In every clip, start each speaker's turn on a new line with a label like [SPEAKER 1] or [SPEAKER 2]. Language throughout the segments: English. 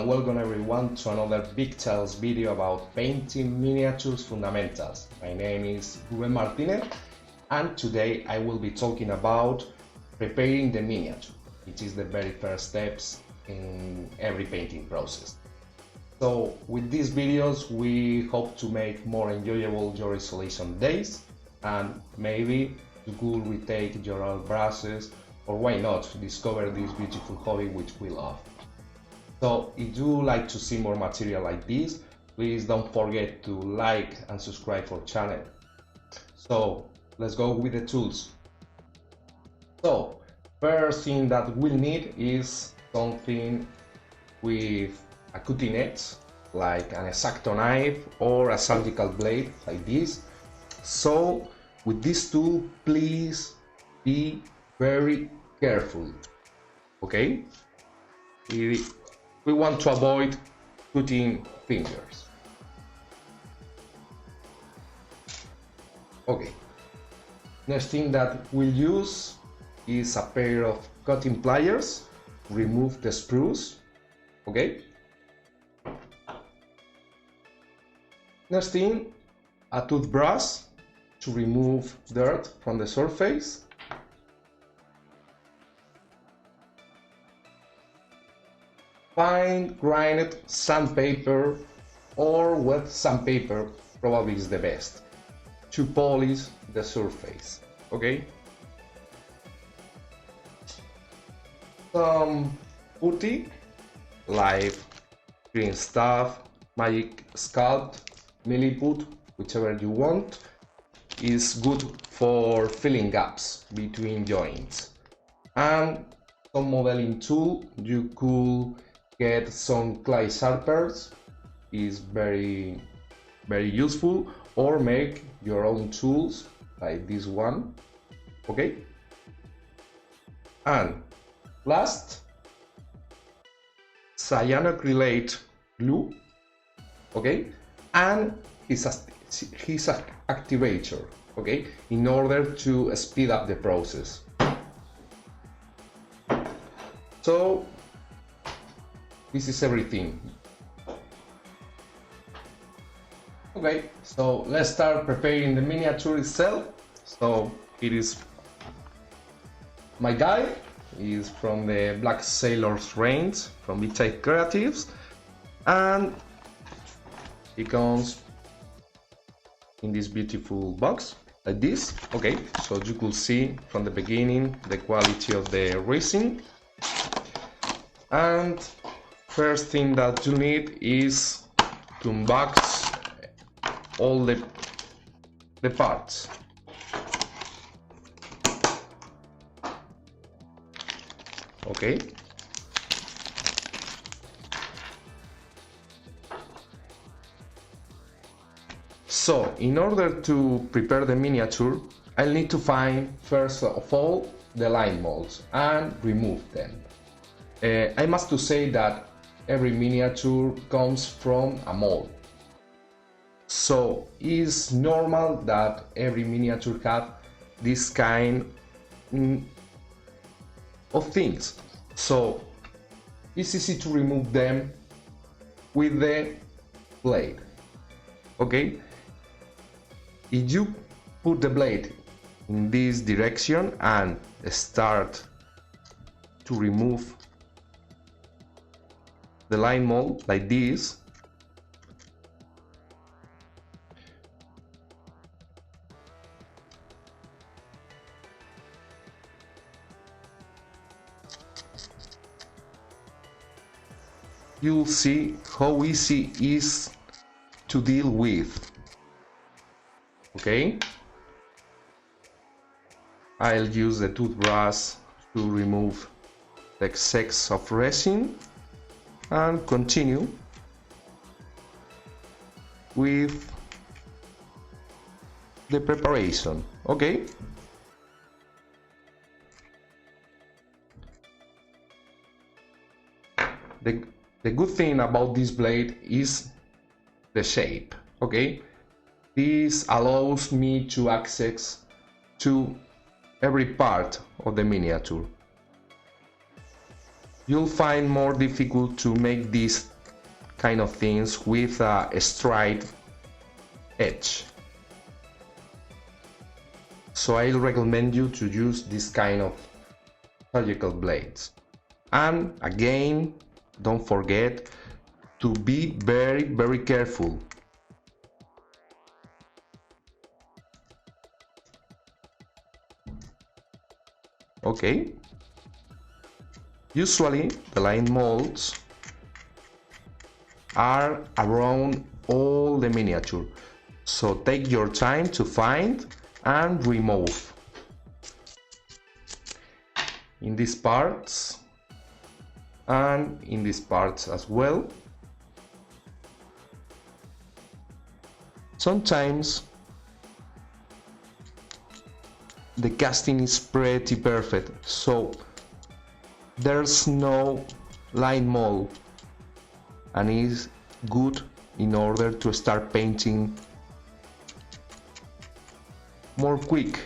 [SPEAKER 1] welcome everyone to another Big Tales video about painting miniatures fundamentals. My name is Ruben Martinez and today I will be talking about preparing the miniature, which is the very first steps in every painting process. So with these videos we hope to make more enjoyable your installation days, and maybe you could retake your old brushes, or why not discover this beautiful hobby which we love. So if you like to see more material like this, please don't forget to like and subscribe for channel. So let's go with the tools. So first thing that we'll need is something with a cutting edge, like an X-Acto knife or a surgical blade like this. So with this tool, please be very careful, okay? We want to avoid cutting fingers. Okay, next thing that we'll use is a pair of cutting pliers. Remove the sprues, okay? Next thing, a toothbrush to remove dirt from the surface. Fine grinded sandpaper or wet sandpaper probably is the best to polish the surface, okay? Some putty like green stuff, magic sculpt, milliput, whichever you want, is good for filling gaps between joints. And some modeling tool, you could get some clay sharpeners, is very useful, or make your own tools like this one, okay? And last, cyanoacrylate glue, okay? And his activator, okay, in order to speed up the process. So this is everything. Okay, so let's start preparing the miniature itself. So it is my guy is from the Black Sailors range from Big Tales Creatives, and it comes in this beautiful box like this. Okay, so you could see from the beginning the quality of the resin. And first thing that you need is to unbox all the parts. Okay. So in order to prepare the miniature, I'll need to find first of all the line molds and remove them. I must to say that every miniature comes from a mold, so it's normal that every miniature have this kind of things. So it's easy to remove them with the blade, okay? If you put the blade in this direction and start to remove the line mold like this, you'll see how easy it is to deal with, okay? I'll use the toothbrush to remove the excess of resin and continue with the preparation, okay? The good thing about this blade is the shape, okay? This allows me to access to every part of the miniature. You'll find more difficult to make this kind of things with a straight edge. So I recommend you to use this kind of surgical blades. And again, don't forget to be very careful. Okay. Usually the line molds are around all the miniature, so take your time to find and remove. In these parts and in these parts as well. Sometimes the casting is pretty perfect, so there's no line mold, and is good in order to start painting more quick.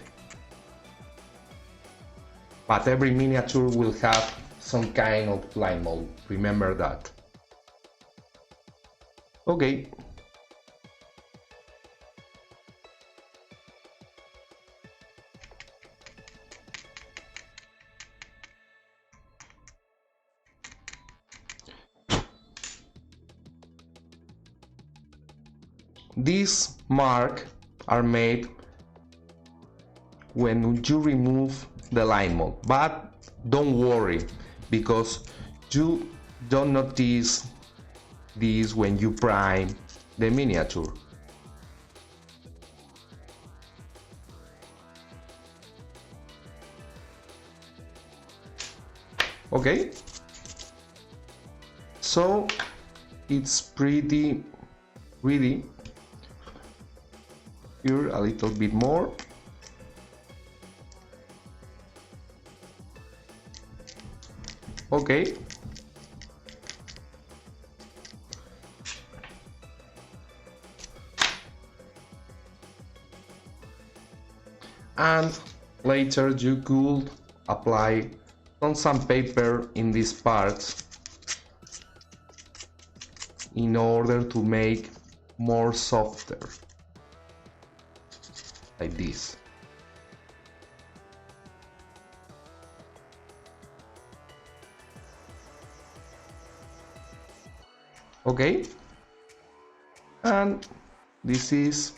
[SPEAKER 1] But every miniature will have some kind of line mold, remember that. Okay. These marks are made when you remove the line mold, but don't worry, because you don't notice this when you prime the miniature. Okay, so it's pretty ready. Here a little bit more. Okay. And later you could apply some sandpaper in these parts in order to make more softer, like this. Okay, and this is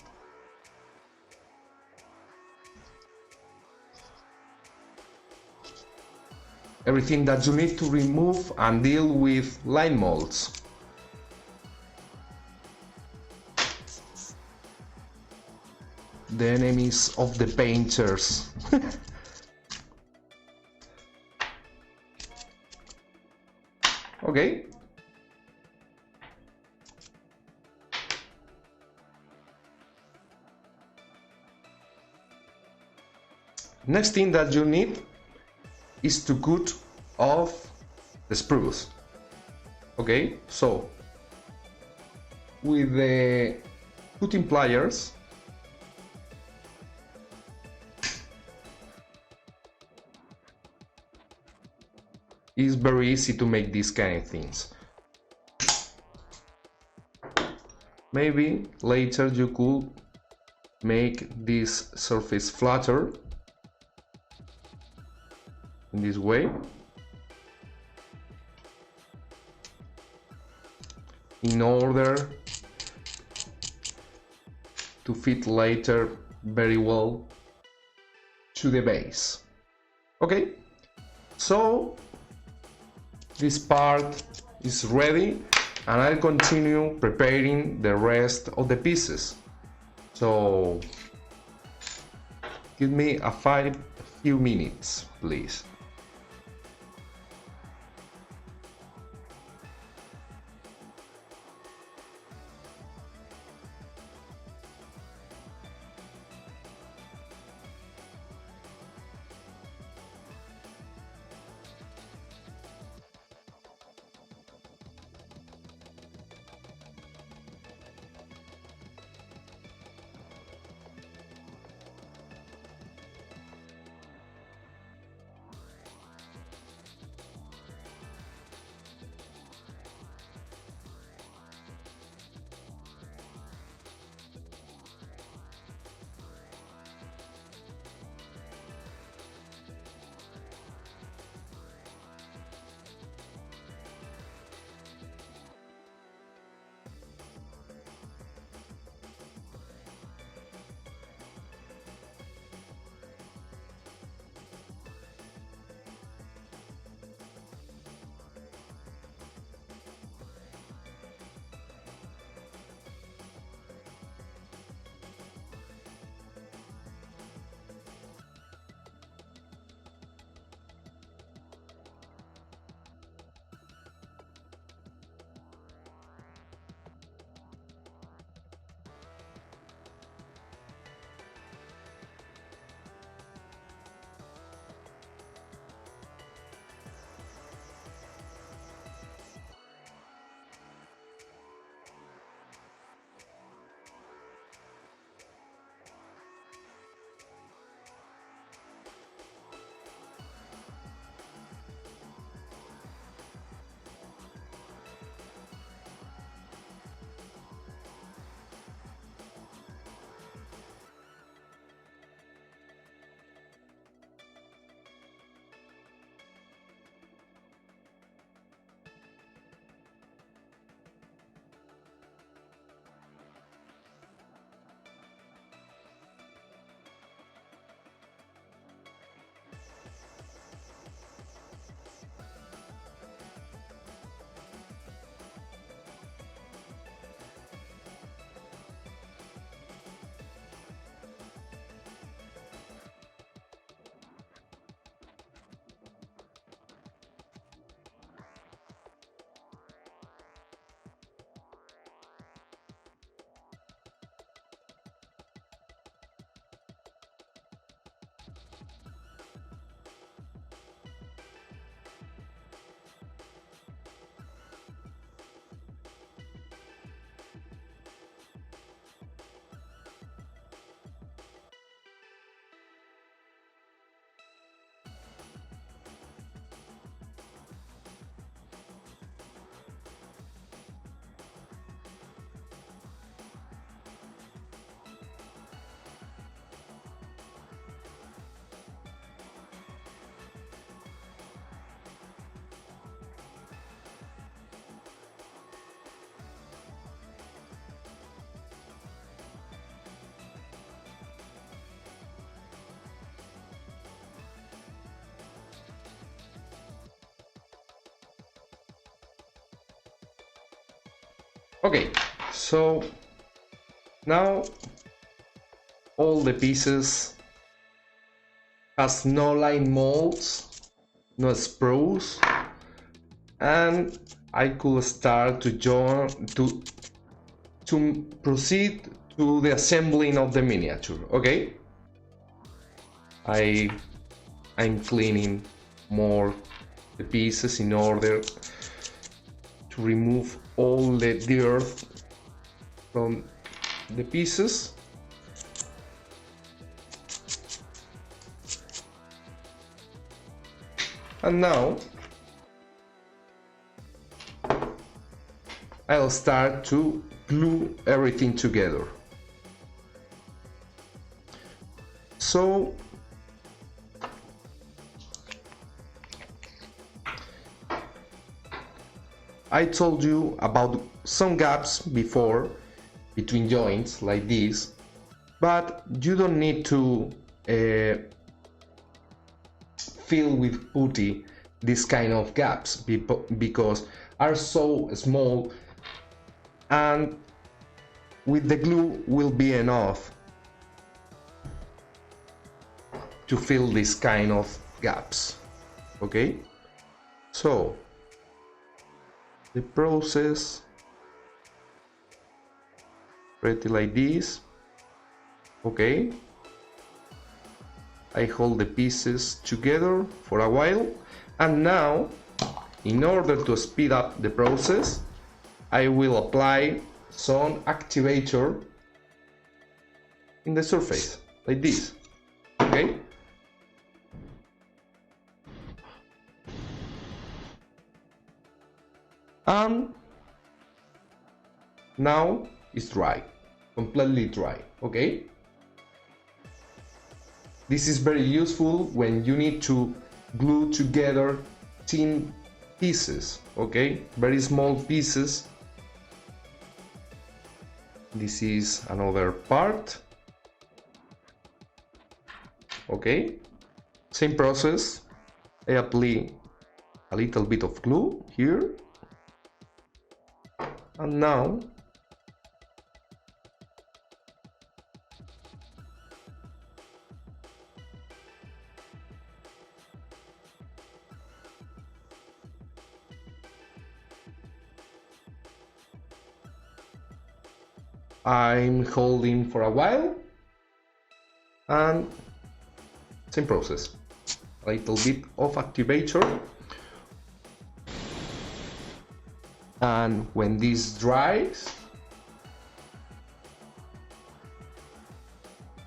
[SPEAKER 1] everything that you need to remove and deal with line molds. The enemies of the painters. Okay. Next thing that you need is to cut off the spruce. Okay, so with the cutting pliers, it's very easy to make these kind of things. Maybe later you could make this surface flatter in this way, in order to fit later very well to the base. Okay, so this part is ready, and I'll continue preparing the rest of the pieces. So give me a few minutes, please. Okay, so now all the pieces has no line molds, no sprues, and I could start to join to proceed to the assembling of the miniature. Okay, I'm cleaning more the pieces in order to remove all the dirt from the pieces. And now I'll start to glue everything together. So I told you about some gaps before between joints like this, but you don't need to fill with putty this kind of gaps because are so small, and with the glue will be enough to fill this kind of gaps. Okay, so the process pretty like this. Okay, I hold the pieces together for a while, and now in order to speed up the process I will apply some activator in the surface like this. Okay, and now it's dry, completely dry. Okay, this is very useful when you need to glue together thin pieces. Okay, very small pieces. This is another part. Okay, same process. I apply a little bit of glue here, and now I'm holding for a while, and same process, a little bit of activator, and when this dries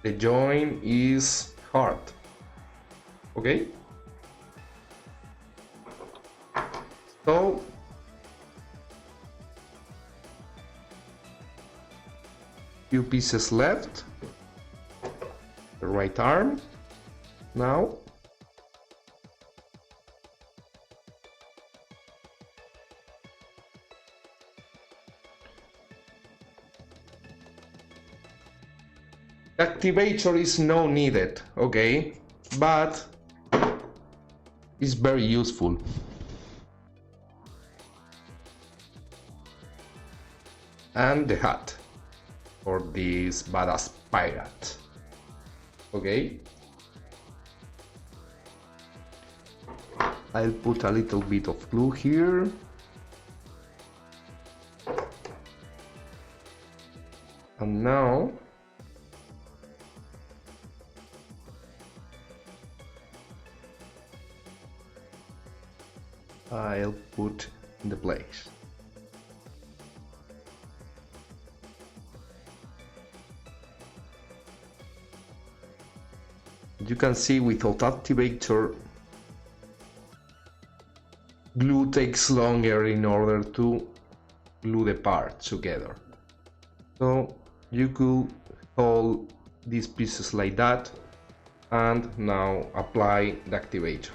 [SPEAKER 1] the joint is hard. Okay, so few pieces left. The right arm now. Activator is no needed, okay, but it's very useful. And the hat for this badass pirate. Okay, I'll put a little bit of glue here. And now I'll put in the place. You can see without activator, glue takes longer in order to glue the parts together. So you could hold these pieces like that and now apply the activator.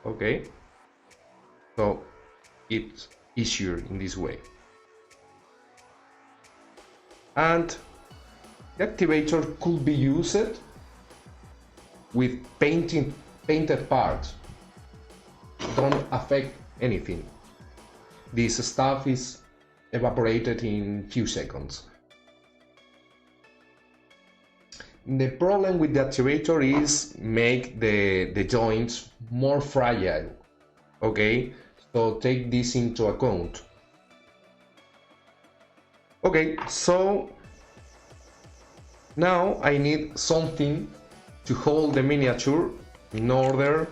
[SPEAKER 1] Okay, so it's easier in this way. And the activator could be used with painted parts don't affect anything. This stuff is evaporated in few seconds. The problem with the activator is make the joints more fragile. Okay, so take this into account. Okay, so now I need something to hold the miniature in order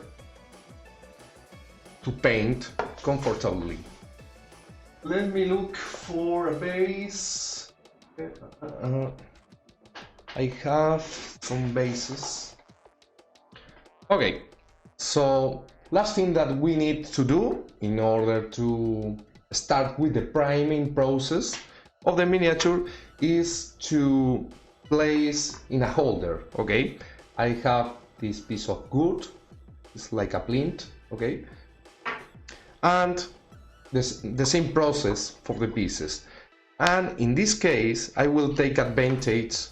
[SPEAKER 1] to paint comfortably. Let me look for a base. I have some bases. Okay, so last thing that we need to do in order to start with the priming process of the miniature is to place in a holder. Okay, I have this piece of wood, it's like a plinth. Okay, and the same process for the pieces, and in this case I will take advantage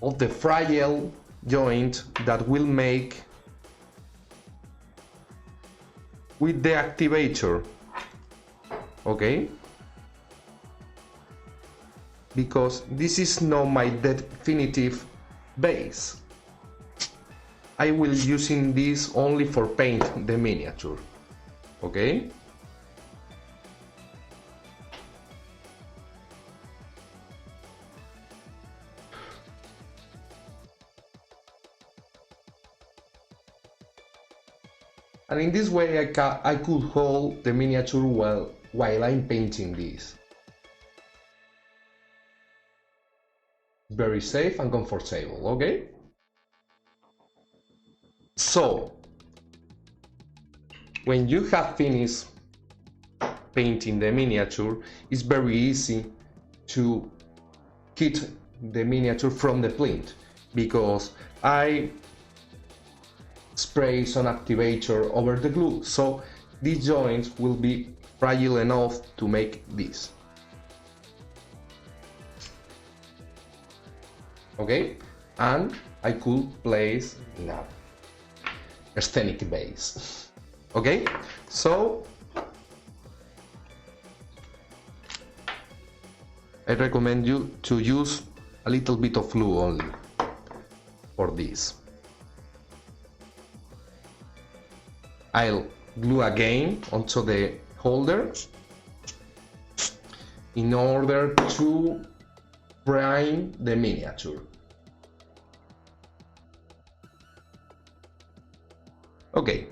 [SPEAKER 1] of the fragile joint that will make with the activator. Okay, because this is not my definitive base. I will using this only for paint the miniature. Okay, and in this way I could hold the miniature while I'm painting this. Very safe and comfortable. Okay, so when you have finished painting the miniature, it's very easy to hit the miniature from the plinth, because I spray some activator over the glue, so these joints will be fragile enough to make this. Okay, and I could place now aesthetic base. Okay, so I recommend you to use a little bit of glue only for this. I'll glue again onto the holder in order to prime the miniature. Okay,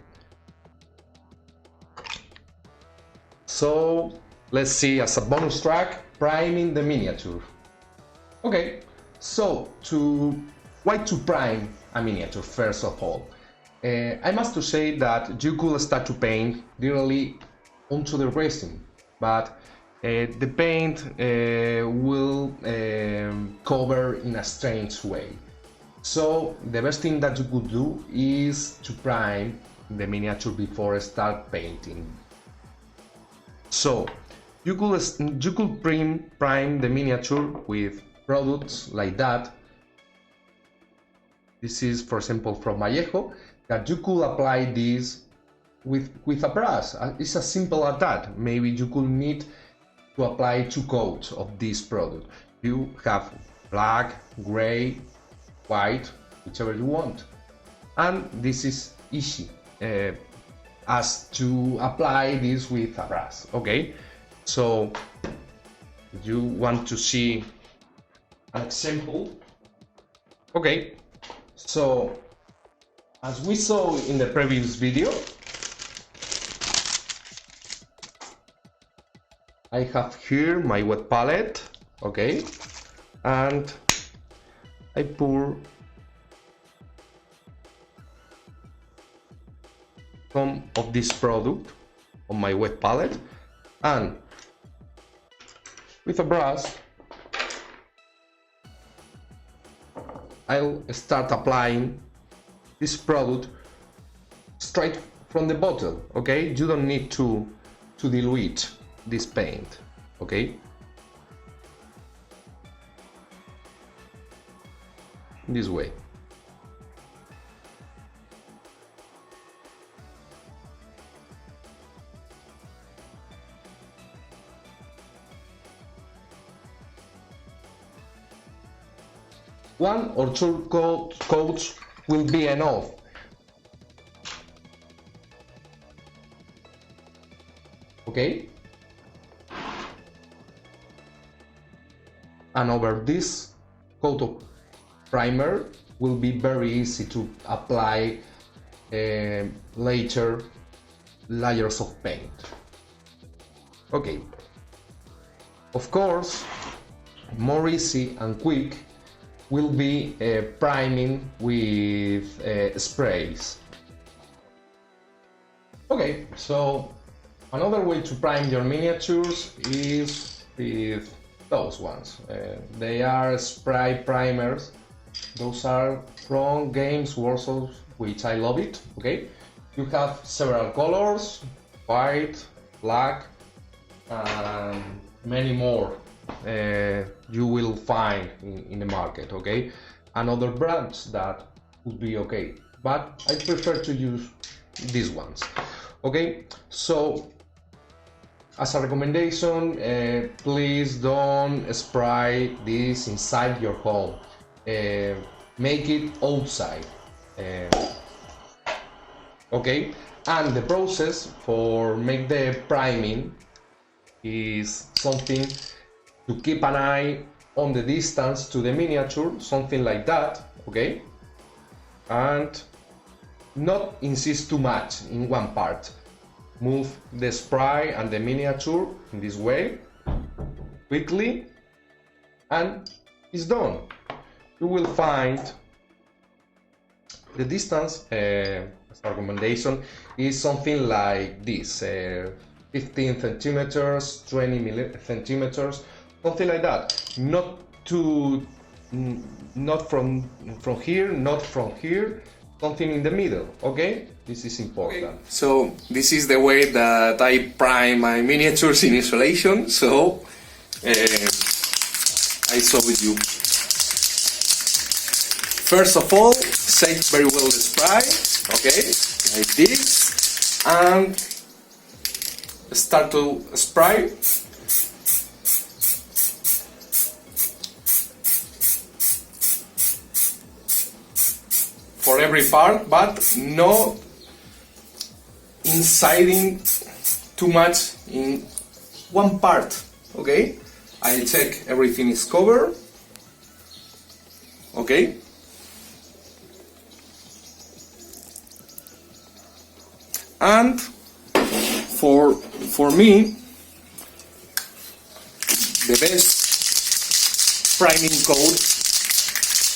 [SPEAKER 1] so let's see as a bonus track, priming the miniature. Okay, so why to prime a miniature first of all? I must to say that you could start to paint directly onto the resin, but the paint will cover in a strange way. So the best thing that you could do is to prime the miniature before start painting. So you could prime the miniature with products like that. This is, for example, from Vallejo, that you could apply this with a brush. It's as simple as that. Maybe you could need to apply 2 coats of this product. You have black, gray, white, whichever you want. And this is easy as to apply this with a brush. Okay, so you want to see an example. Okay, so as we saw in the previous video, I have here my wet palette. Okay, and I pour some of this product on my wet palette, and with a brush I'll start applying this product straight from the bottle. Okay, you don't need to dilute this paint. Okay, this way. 1 or 2 coats will be enough. Okay? And over this coat of primer will be very easy to apply later layers of paint. Okay. Of course, more easy and quick will be priming with sprays. Okay, so another way to prime your miniatures is with those ones. They are spray primers. Those are from Games Workshop, which I love it. Okay, you have several colors: white, black, and many more you will find in the market. Okay, and other brands that would be okay, but I prefer to use these ones. Okay, so as a recommendation, please don't spray this inside your home. Make it outside. Okay, and the process for make the priming is something to keep an eye on the distance to the miniature, something like that. Okay, and not insist too much in one part. Move the spray and the miniature in this way quickly, and it's done. You will find the distance as a recommendation is something like this, 15 centimeters, 20 centimeters, something like that. Not from here, not from here, something in the middle. Okay, this is important.
[SPEAKER 2] Okay. So this is the way that I prime my miniatures in isolation. So I show with you. First of all, shake very well the spray, okay, like this, and start to spray. For every part, but no insiding too much in one part, okay? I check everything is covered, okay? And for me, the best priming coat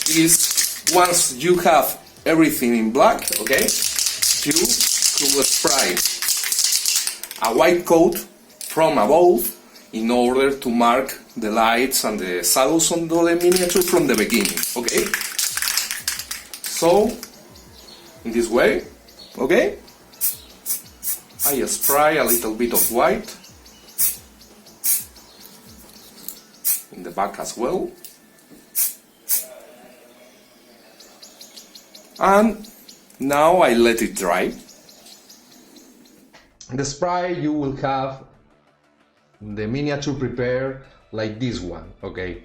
[SPEAKER 2] is once you have everything in black, okay, you could spray a white coat from above in order to mark the lights and the shadows on the miniature from the beginning, okay? So, in this way, okay, I spray a little bit of white in the back as well. And now I let it dry.
[SPEAKER 1] The spray you will have the miniature prepared like this one, okay?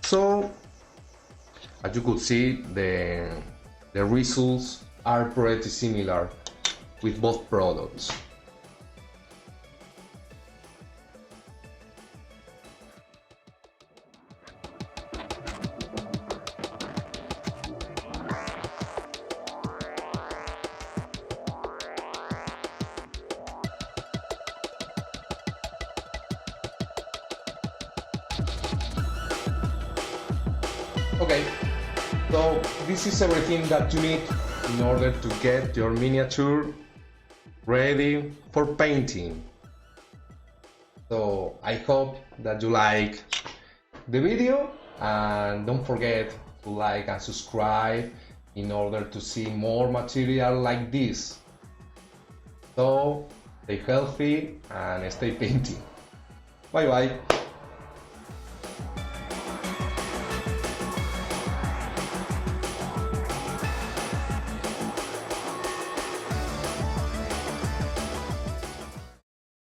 [SPEAKER 1] So as you could see, the results are pretty similar with both products. Okay, so this is everything that you need in order to get your miniature ready for painting. So I hope that you like the video, and don't forget to like and subscribe in order to see more material like this. So stay healthy and stay painting. Bye bye.